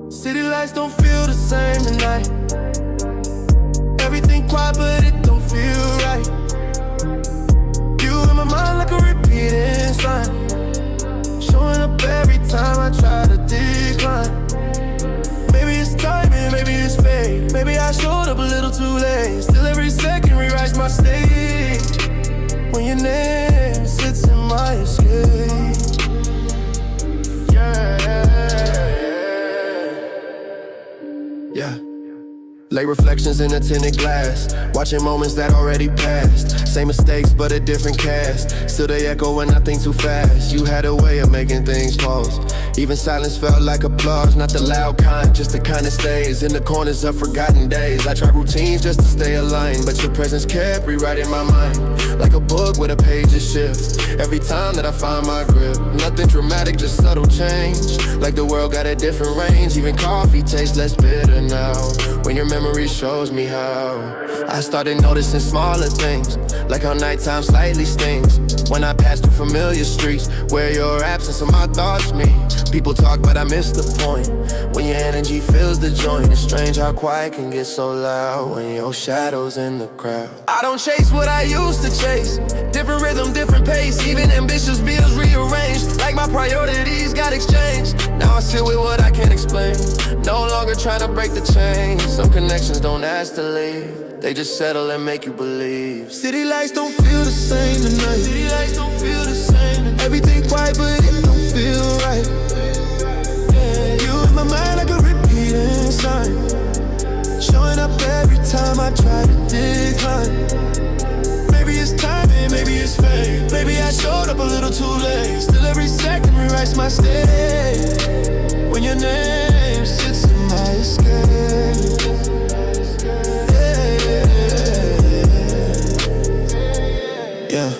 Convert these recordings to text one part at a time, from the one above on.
City lights don't feel the same tonight. Everything quiet but it don't feel right. You in my mind like a repeating sign, showing up every time I try to decline. Maybe it's timing, maybe it's fate. Maybe I showed up a little too late. Still every second rewrites my state. When your name sits in my escape. Yeah. Late reflections in a tinted glass, watching moments that already passed. Same mistakes but a different cast. Still they echo when I think too fast. You had a way of making things pause. Even silence felt like applause. Not the loud kind, just the kind that stays in the corners of forgotten days. I tried routines just to stay aligned, but your presence kept rewriting my mind. Like a book with a pages shift every time that I find my grip. Nothing dramatic, just subtle change. Like the world got a different range. Even coffee tastes less bitter now when your memory shows me how. I started noticing smaller things, like how nighttime slightly stings. When I pass through familiar streets where your absence of my thoughts meet. People talk but I miss the point. When your energy fills the joint, it's strange how quiet can get so loud when your shadow's in the crowd. I don't chase what I used to chase. Different rhythm, different pace. Even ambitious bills rearranged. Like my priorities got exchanged. Now I sit with what I can't explain. No longer trying to break the chain. Some connections don't ask to leave, they just settle and make you believe. City lights don't feel the same tonight. City lights don't feel the same tonight. Everything quiet but it don't feel right. Yeah. You in my mind like a repeating sign, showing up every time I try to decline. Maybe it's timing, maybe it's fate. Maybe I showed up a little too late. Still every second rewrites my state. When your name sits in my escape. Yeah.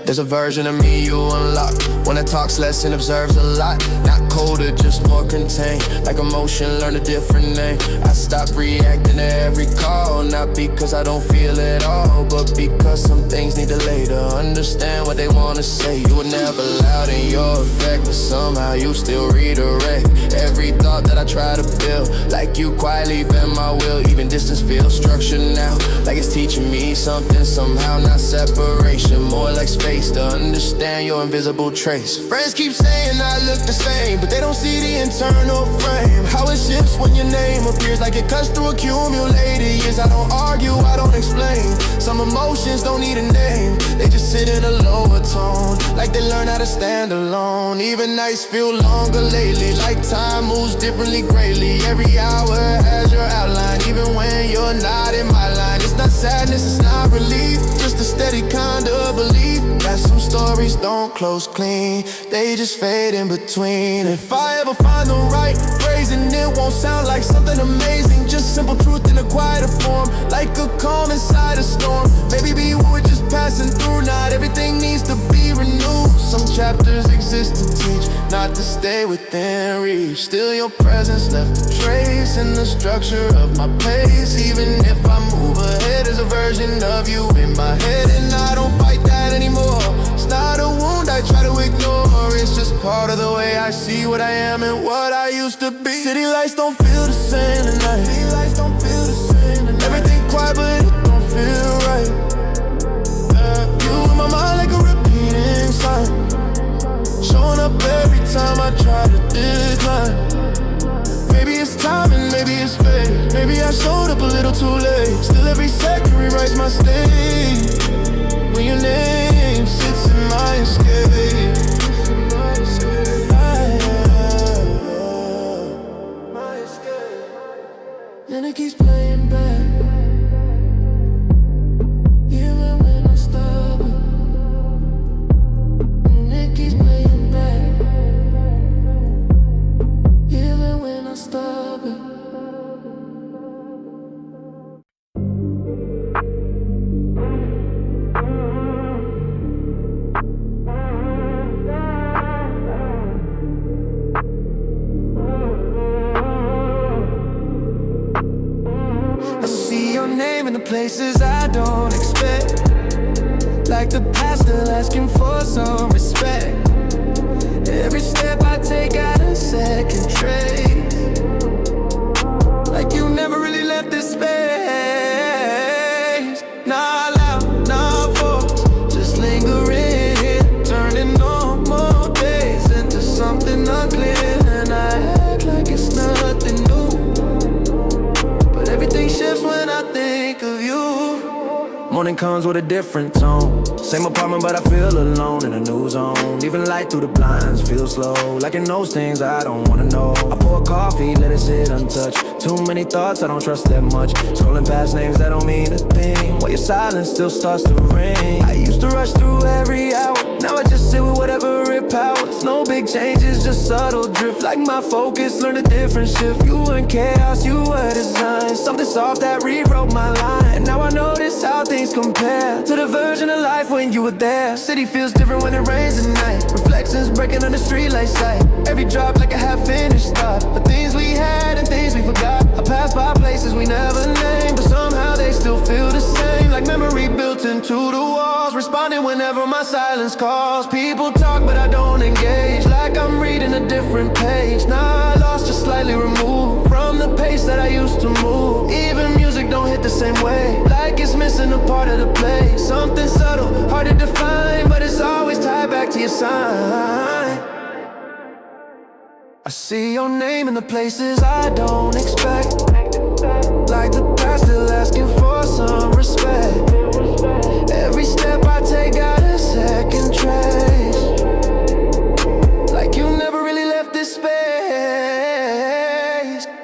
There's a version of me you unlock when I talks less and observes a lot. Not colder, just more contained. Like emotion, learn a different name. I stop reacting to every call, not because I don't feel it all, but because some things need delay to understand what they wanna say. You were never loud in your effect, but somehow you still redirect every thought that I try to build. Like you quietly bend my will. Even distance feels structured now, like it's teaching me something somehow. Not separation, more like space to understand your invisible trace. Friends keep saying I look the same, but they don't see the internal frame. How it shifts when your name appears, like it cuts through accumulated years. I don't argue, I don't explain. Some emotions don't need a name, they just sit in a lower tone, like they learn how to stand alone. Even nights feel longer lately, like time moves differently greatly. Every hour has your outline, even when you're not in my line. It's not sadness, it's not relief, just a steady kind of belief that some stories don't close clean, they just fade in between. If I ever find the right phrasing, it won't sound like something amazing, just simple truth in a quieter form, like a calm inside a storm. Maybe we were just passing through, not everything needs to be renewed. Some chapters exist to teach, not to stay within reach. Still your presence left a trace in the structure of my pace. Even if I move ahead, there's a version of you in my head, and I don't fight that anymore. It's not a wound I try to ignore, it's just part of the way I see what I am and what I used to be. City lights don't feel the same tonight. City lights don't feel the same tonight. Everything quiet but it don't feel right. You in my mind like a repeating sign, showing up every time I try to decline. Maybe it's timing, maybe it's fate. Maybe I showed up a little too late. Still every second rewrites my state. When your name sits in my escape. And it keeps playing back, even when I stop it. And it keeps playing back, even when I stop it. In the places I don't expect, like the past still asking for some respect. Every step I take got a second trace. Morning comes with a different tone. Same apartment, but I feel alone in a new zone. Leaving light through the blinds, feel slow. Like it knows things I don't wanna know. I pour coffee, let it sit untouched. Too many thoughts, I don't trust that much. Scrolling past names that don't mean a thing, while your silence still starts to ring. I used to rush through every hour, now I just sit with whatever it powers. No big changes, just subtle drift. Like my focus, learn a different shift. You weren't chaos, you were design. Something soft that rewrote my line. And now I notice how things compare to the version of life when you were there. City feels different when it rains at night. Reflections breaking on the streetlight sight. Every drop like a half-finished thought. The things we had and things we forgot. I passed by places we never named, but somehow they still feel the same. Like memory built into the walls, responding whenever my silence calls. People talk but I don't engage, like I'm reading a different page. Now I lost, just slightly removed from the pace that I used to move. Even music don't hit the same way, like it's missing a part of the play. Something subtle, hard to define, but it's always tied back to your sign. I see your name in the places I don't expect, like the past still asking for some respect. Every step I take got a second trace, like you never really left this space.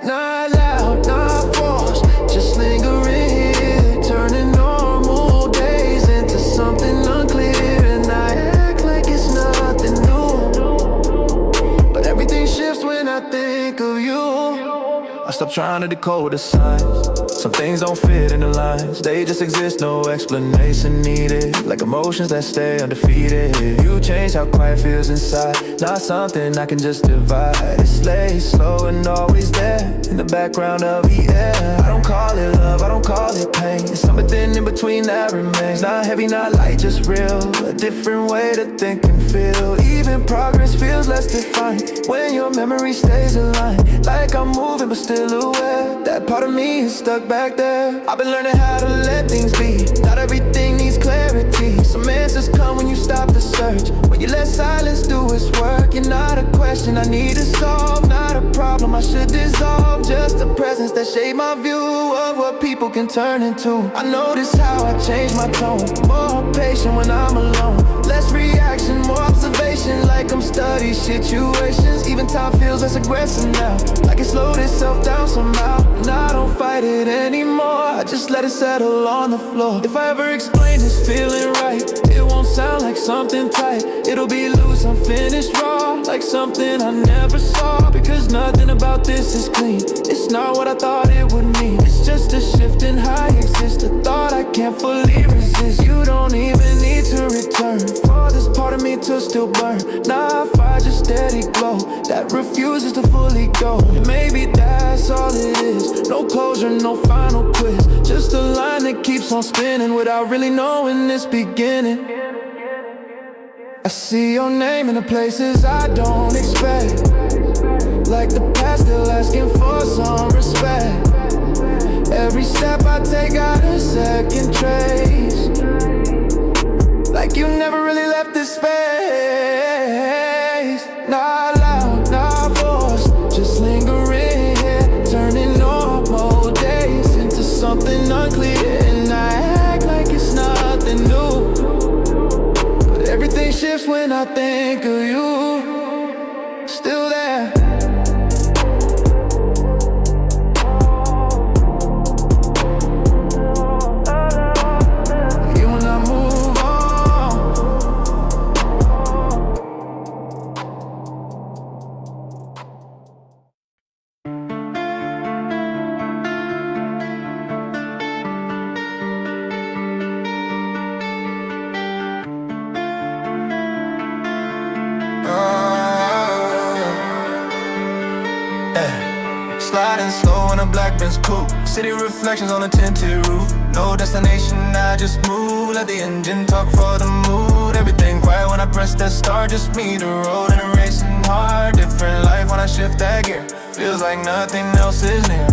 Not loud, not forced, just lingering here, turning normal days into something unclear. And I act like it's nothing new, but everything shifts when I think of you. I stopped trying to decode the signs. Some things don't fit in the lines, they just exist, no explanation needed. Like emotions that stay undefeated. You change how quiet feels inside, not something I can just divide. It's late, slow and always there, in the background of the air. I don't call it love, I don't call it pain. It's something in between that remains. Not heavy, not light, just real. A different way to think and feel. Even progress feels less defined when your memory stays aligned. Like I'm moving but still aware, that part of me is stuck back there. I've been learning how to let things be. Not everything needs clarity. Some answers come when you stop the search, when you let silence do its work. You're not a question I need to solve, not a problem I should dissolve. Just a presence that shaped my view of what people can turn into. I notice how I change my tone, more patient when I'm alone. Less reaction, more observation, like I'm studying situations. Even time feels less aggressive now, like it slowed itself down somehow. And I don't fight it anymore, I just let it settle on the floor. If I ever explain this feeling right, it won't sound like something tight. It'll be loose, unfinished, raw, like something I never saw. Because nothing about this is clean, it's not what I thought it would mean. It's just a shift in how I exist, a thought I can't fully resist. You don't even need to return for this part of me to still burn. Nah, fire, just steady glow that refuses to fully go. And maybe that's all it is, no closure, no final quiz, just a line that keeps on spinning without really knowing it's beginning. I see your name in the places I don't expect, like the past still asking for some respect. Every step I take got a second trace, like you never really left this space. Not loud, not forced, just lingering here, turning normal days into something unclear. And I act like it's nothing new, but everything shifts when I think of you. Still there. Sliding slow in a black Benz coupe, city reflections on a tinted roof. No destination, I just move, let the engine talk for the mood. Everything quiet when I press that start, just me, the road and a racing hard. Different life when I shift that gear, feels like nothing else is near.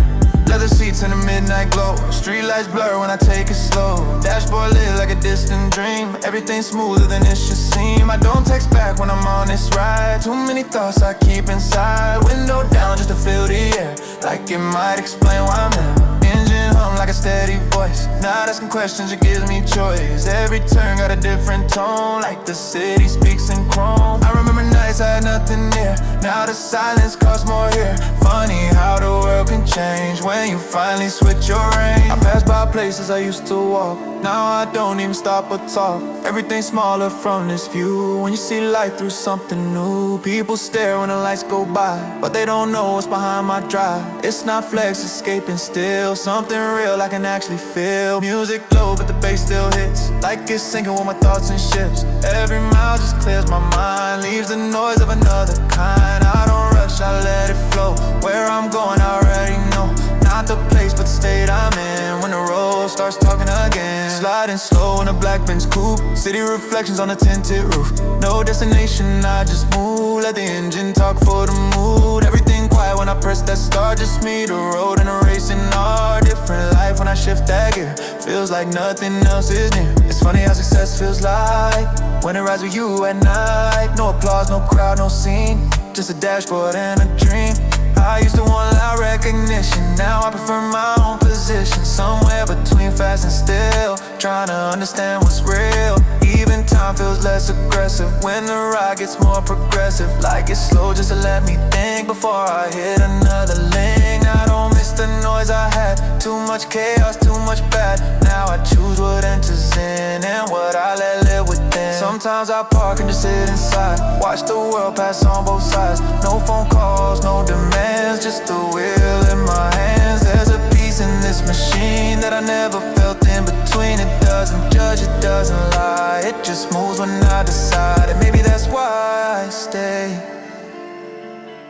Leather seats in the midnight glow, street lights blur when I take it slow. Dashboard lit like a distant dream, everything smoother than it should seem. I don't text back when I'm on this ride, too many thoughts I keep inside. Window down just to feel the air, like it might explain why I'm here. Engine and hum like a steady voice. Not asking questions, it gives me choice. Every turn got a different tone, like the city speaks in chrome. I remember nights I had nothing near, now the silence costs more here. Funny how the world can change when you finally switch your reins. I pass by places I used to walk, now I don't even stop or talk. Everything's smaller from this view. When you see life through something new, people stare when the lights go by, but they don't know what's behind my drive. It's not flex, escaping still, something real I can actually feel. Music low, but the bass still hits, like it's sinking with my thoughts and ships. Every mile just clears my mind, leaves the noise of another kind. I don't rush, I let it flow. Where I'm going, I already know. Not the place, but the state I'm in. When the road starts talking again, sliding slow in a black Benz coupe, city reflections on a tinted roof. No destination, I just move, let the engine talk for the mood. Everything quiet when I press that start, just me, the road, and a racing hour. Different life when I shift that gear, feels like nothing else is near. It's funny how success feels like when it rides with you at night. No applause, no crowd, no scene, just a dashboard and a dream. I used to want loud recognition, now I prefer my own position. Somewhere between fast and still, trying to understand what's real. Even time feels less aggressive when the ride gets more progressive. Like it's slow just to let me think before I hit another lane. I don't miss the noise I had, too much chaos, too much bad. Now I choose what enters in and what I let live within. Sometimes I park and just sit inside, watch the world pass on both sides. No phone calls, no demands, just the wheel in my hands. There's a peace in this machine that I never felt in between. It doesn't judge, it doesn't lie, it just moves when I decide. And maybe that's why I stay,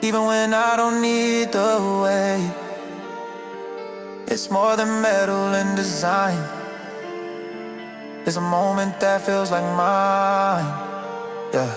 even when I don't need the way. It's more than metal and design, there's a moment that feels like mine, yeah.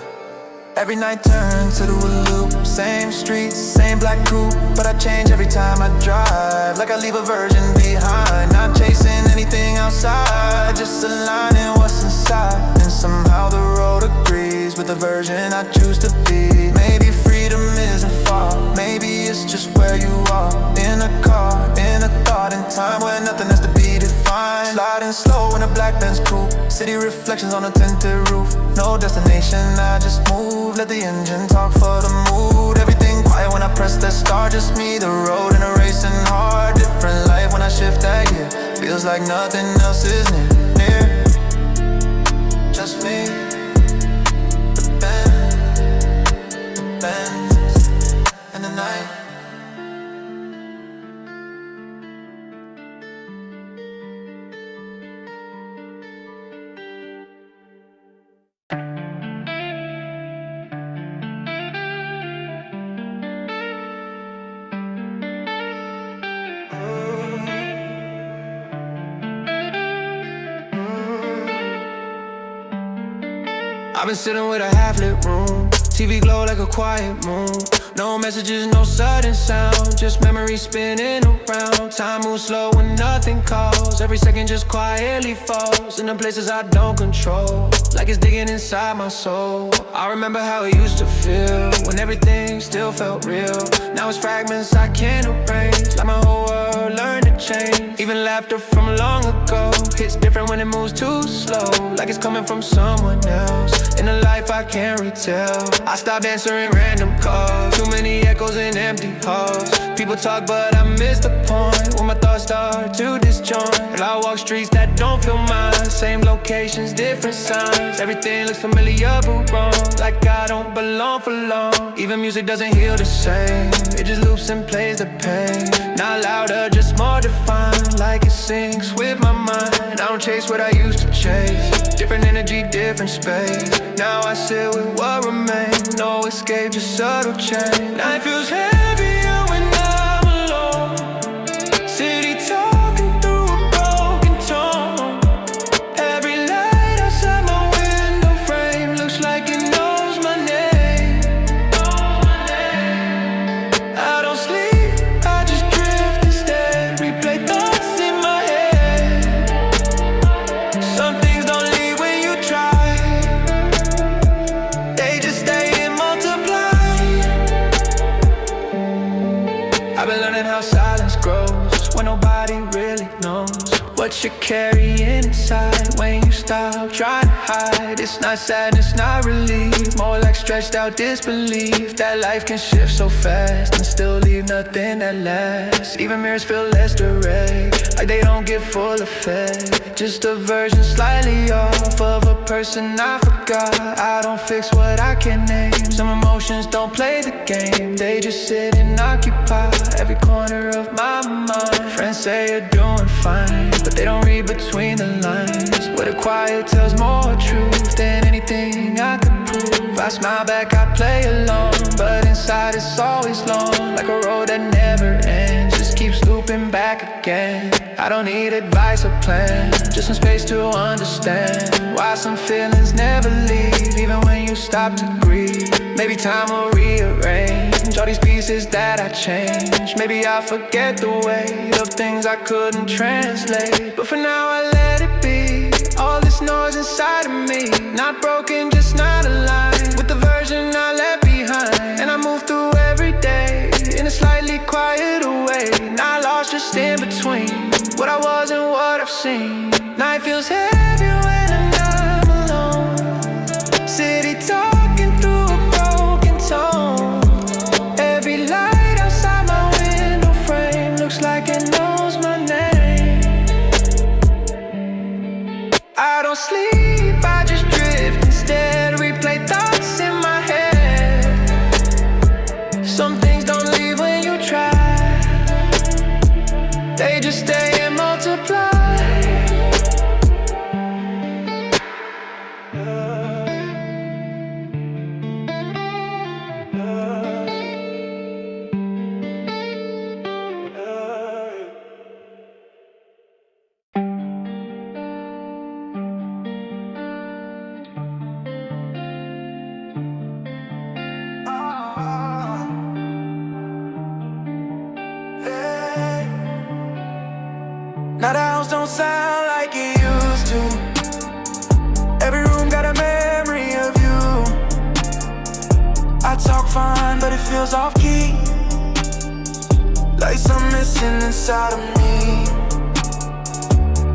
Every night turns to a loop, same streets, same black coupe, but I change every time I drive, like I leave a version behind. Not chasing anything outside, just aligning what's inside. And somehow the road agrees with the version I choose to be. Maybe freedom isn't far, maybe it's just where you are. In a car, in a thought, in time where nothing has to be defined. Sliding slow in a black Benz coupe, city reflections on a tinted roof. No destination, I just move, let the engine talk for the mood. Everything quiet when I press that start, just me, the road, and a racing heart. Different life when I shift that gear, feels like nothing else is near. Just me, the Benz, and the night. I've been sitting with a half-lit room, TV glow like a quiet moon. No messages, no sudden sound, just memories spinning around. Time moves slow when nothing calls, every second just quietly falls into places I don't control, like it's digging inside my soul. I remember how it used to feel when everything still felt real. Now it's fragments I can't arrange, like my whole world learned to change. Even laughter from long ago hits different when it moves too slow, like it's coming from someone else in a life I can't retell. I stopped answering random calls, too many echoes in empty halls. People talk but I miss the point, when my thoughts start to disjoint. And I walk streets that don't feel mine, same locations, different signs. Everything looks familiar but wrong, like I don't belong for long. Even music doesn't heal the same, it just loops and plays the pain. Not louder, just more defined, like it syncs with my mind. I don't chase what I used to chase, different energy, different space. Now I sit with what remains, no escape, just subtle change. Night feels heavier when I'm alone, city talking through a broken tone. Every light outside my window frame looks like it knows my name. I don't sleep, I just drift instead, replay thoughts in my head. Some things don't leave when you try, they just stay and multiply. I've been learning how silence grows when nobody really knows what you're carrying inside. When you stop trying to hide, it's not sadness, not relief, more like stretched out disbelief that life can shift so fast and still leave nothing that lasts. Even mirrors feel less direct, like they don't get full effect, just a version slightly off of a person I forgot. I don't fix what I can name. Some emotions don't play the game, they just sit and occupy every corner of my mind. Friends say you're doing fine, but they don't read between the lines, where the quiet tells more truth than anything I could prove. I smile back, I play along, but inside it's always long, like a road that never ends, just keeps looping back again. I don't need advice or plan, just some space to understand why some feelings never leave, even when you stop to breathe. Maybe time will rearrange all these pieces that I changed. Maybe I'll forget the weight of things I couldn't translate, but for now I let it be. All this noise inside of me, not broken, just not aligned with the version I left behind. And I move through every day in a slightly quieter way, not lost, just in between what I was and what I've seen. Night feels heavy when I'm not alone. City talking through a broken tone. Every light outside my window frame looks like it knows my name. I don't sleep, I just drift instead, replay thoughts in my head. Some things don't leave when you try, they just stay and multiply. Now the house don't sound like it used to. Every room got a memory of you. I talk fine, but it feels off key, like something missing inside of me.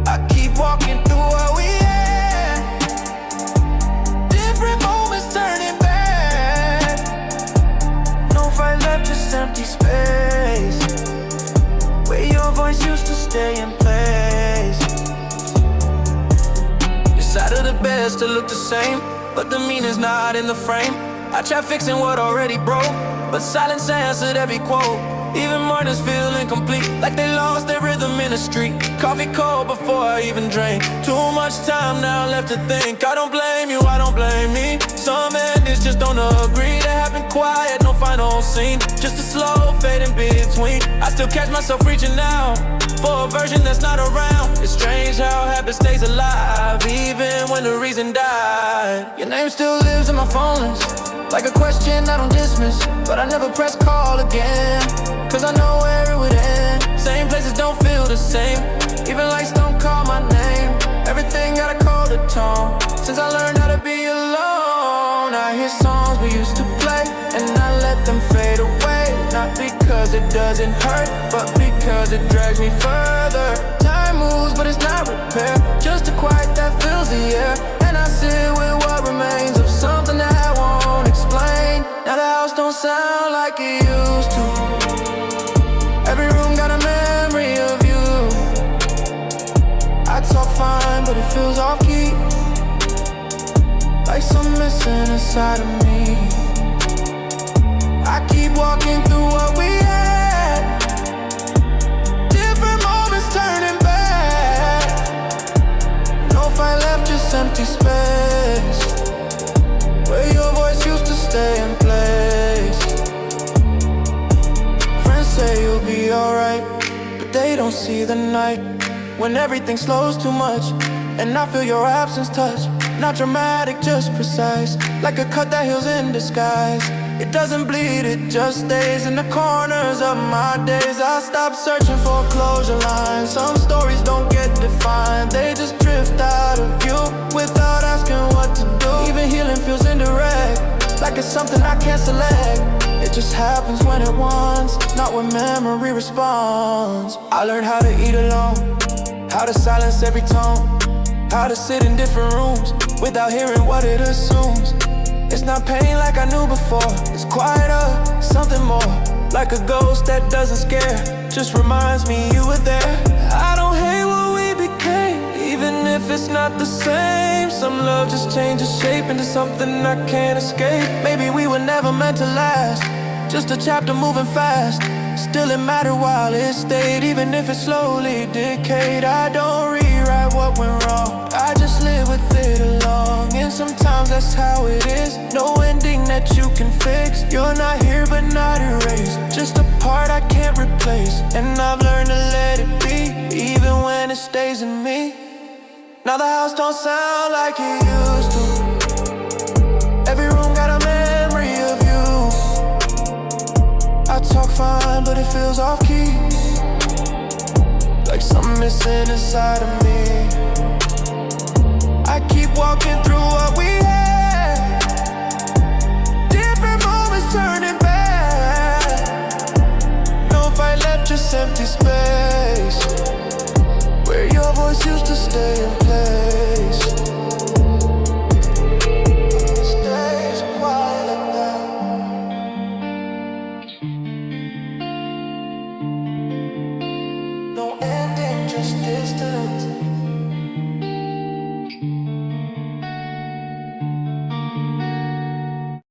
I keep walking through what we had, different moments turning bad. No fight left, just empty space, where your voice used to stay in place. Your side of the bed still look the same, but the meaning's not in the frame. I tried fixing what already broke, but silence answered every quote. Even mornings feel incomplete, like they lost their rhythm in the street. Coffee cold before I even drank. Too much time now left to think. I don't blame you, I don't blame me. Some endings just don't agree. They happen quiet, no final scene, just a slow fade in between. I still catch myself reaching out for a version that's not around. It's strange how habit stays alive, even when the reason died. Your name still lives in my phone list, like a question I don't dismiss, but I never press call again, cause I know where it would end. Same places don't feel the same, even lights don't call my name. Everything got a colder tone since I learned how to be alone. I hear songs we used to play, and I let them fade away. Not because it doesn't hurt, but because it drags me further. Time moves, but it's not repair, just a quiet that fills the air. And I sit with what remains of something that I won't explain. Now the house don't sound like it used to. Every room got a memory of you. I talk fine, but it feels off key, like something missing inside of me. I keep walking through what we had, different moments turning back. No fight left, just empty space, where your voice used to stay in place. Friends say you'll be alright, but they don't see the night when everything slows too much, and I feel your absence touch. Not dramatic, just precise, like a cut that heals in disguise. It doesn't bleed, it just stays in the corners of my days. I stopped searching for a closure line. Some stories don't get defined, they just drift out of view without asking what to do. Even healing feels indirect, like it's something I can't select. It just happens when it wants, not when memory responds. I learned how to eat alone, how to silence every tone, how to sit in different rooms without hearing what it assumes. It's not pain like I knew before, it's quieter, something more, like a ghost that doesn't scare, just reminds me you were there. I don't hate what we became, even if it's not the same. Some love just changes shape into something I can't escape. Maybe we were never meant to last, just a chapter moving fast. Still it mattered while it stayed, even if it slowly decayed. I don't rewrite what went wrong, I just live with it along. And sometimes that's how it is, no ending that you can fix. You're not here but not erased, just a part I can't replace. And I've learned to let it be, even when it stays in me. Now the house don't sound like it used to, every room got a memory of you. I talk fine, but it feels off-key, like something missing inside of me. I keep walking through what we had, different moments turning back. No fight left, just empty space, where your voice used to stay in place. Stays quiet like that. No ending, just distance.